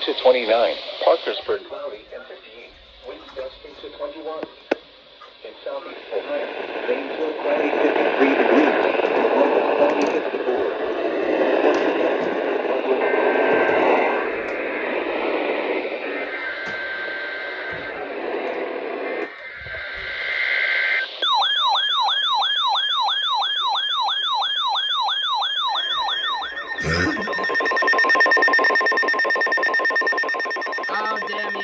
to 29. Parkersburg, cloudy and 58. Winds gusting to 21. In southeast Ohio, Zanesville, cloudy 53 degrees. Columbus, cloudy 54. Oh, damn you.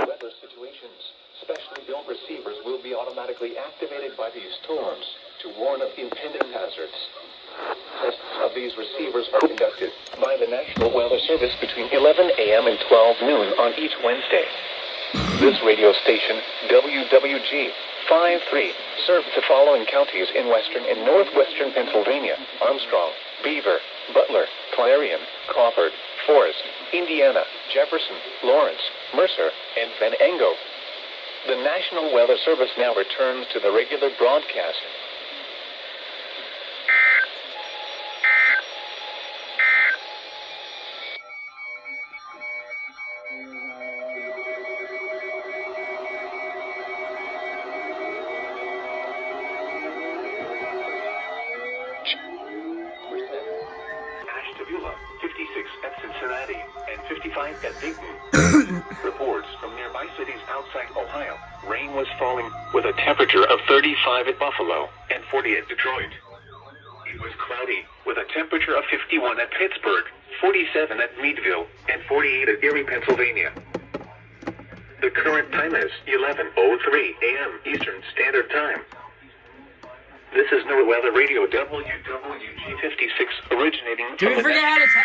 Weather situations. Specially built receivers will be automatically activated by these storms to warn of impending hazards. Tests of these receivers are conducted by the National Weather Service between 11 a.m. and 12 noon on each Wednesday. This radio station, WWG 53, serves the following counties in western and northwestern Pennsylvania: Armstrong, Beaver, Butler, Clarion, Crawford, Forest, Indiana, Jefferson, Lawrence, Mercer, and Venango. The National Weather Service now returns to the regular broadcast. Ashtabula, 56 at Cincinnati, and 55 at Dayton. Reports from nearby cities outside Ohio. Rain was falling with a temperature of 35 at Buffalo and 40 at Detroit. It was cloudy with a temperature of 51 at Pittsburgh, 47 at Meadville, and 48 at Erie, Pennsylvania. The current time is 11:03 a.m. Eastern Standard Time. This is NOAA Weather Radio WWG 56 originating Did we forget how to tell?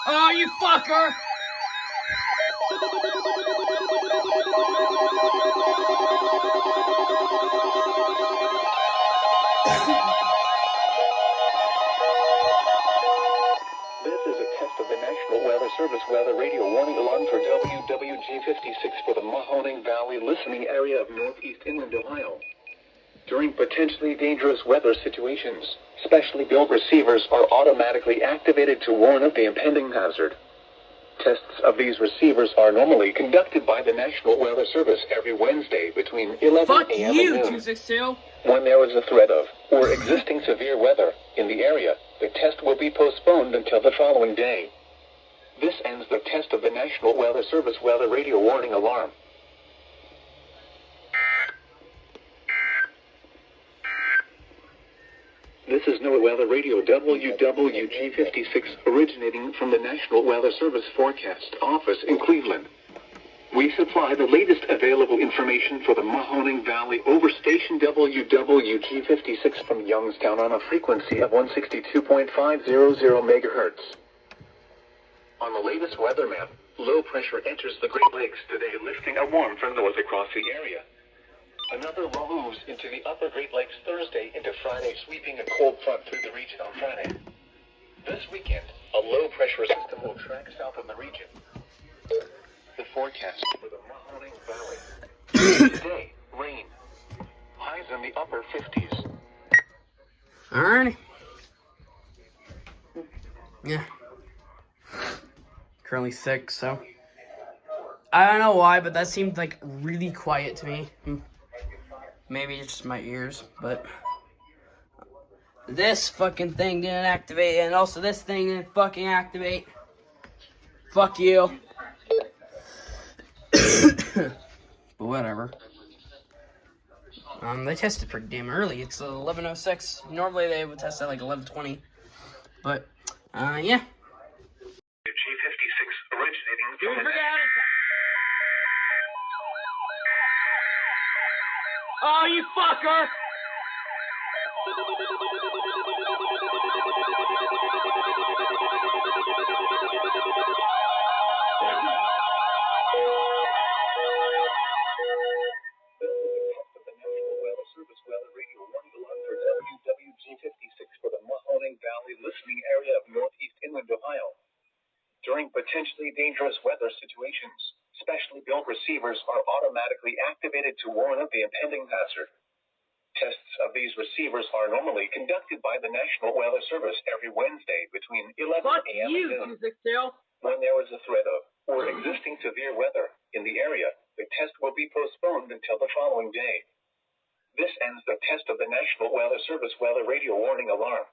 Oh, you fucker! This is a test of the National Weather Service weather radio warning alarm for WWG 56 for the Mahoning Valley listening area of northeast inland Ohio. During potentially dangerous weather situations, specially built receivers are automatically activated to warn of the impending hazard. Tests of these receivers are normally conducted by the National Weather Service every Wednesday between 11 Fuck a.m. you, and noon. 262. When there is a threat of or existing severe weather in the area, the test will be postponed until the following day. This ends the test of the National Weather Service weather radio warning alarm. This is NOAA Weather Radio WWG 56 originating from the National Weather Service Forecast Office in Cleveland. We supply the latest available information for the Mahoning Valley over station WWG 56 from Youngstown on a frequency of 162.500 megahertz. On the latest weather map, low pressure enters the Great Lakes today, lifting a warm front north across the area. Another low moves into the upper Great Lakes Thursday into Friday, sweeping a cold front through the region on Friday. This weekend, a low pressure system will track south of the region. The forecast for the Mahoning Valley. Today, rain. Highs in the upper 50s. Alrighty. Yeah. Currently sick, so. I don't know why, but that seemed like really quiet to me. Maybe it's just my ears, but. This fucking thing didn't activate, and also this thing didn't fucking activate. Fuck you. But whatever. They tested pretty damn early. It's 11:06. Normally they would test at like 11:20. But, yeah. G56 originating Dude, from the... Oh, you fucker! Weather Radio warning alarm for WWG 56 for the Mahoning Valley listening area. area of northeast inland Ohio. During potentially dangerous weather situations, specially built receivers are automatically activated to warn of the impending hazard. Tests of these receivers are normally conducted by the National Weather Service every Wednesday between 11 a.m. and noon. When there is a threat of or existing severe weather in the area, the test will be postponed until the following day. This ends the test of the National Weather Service weather radio warning alarm.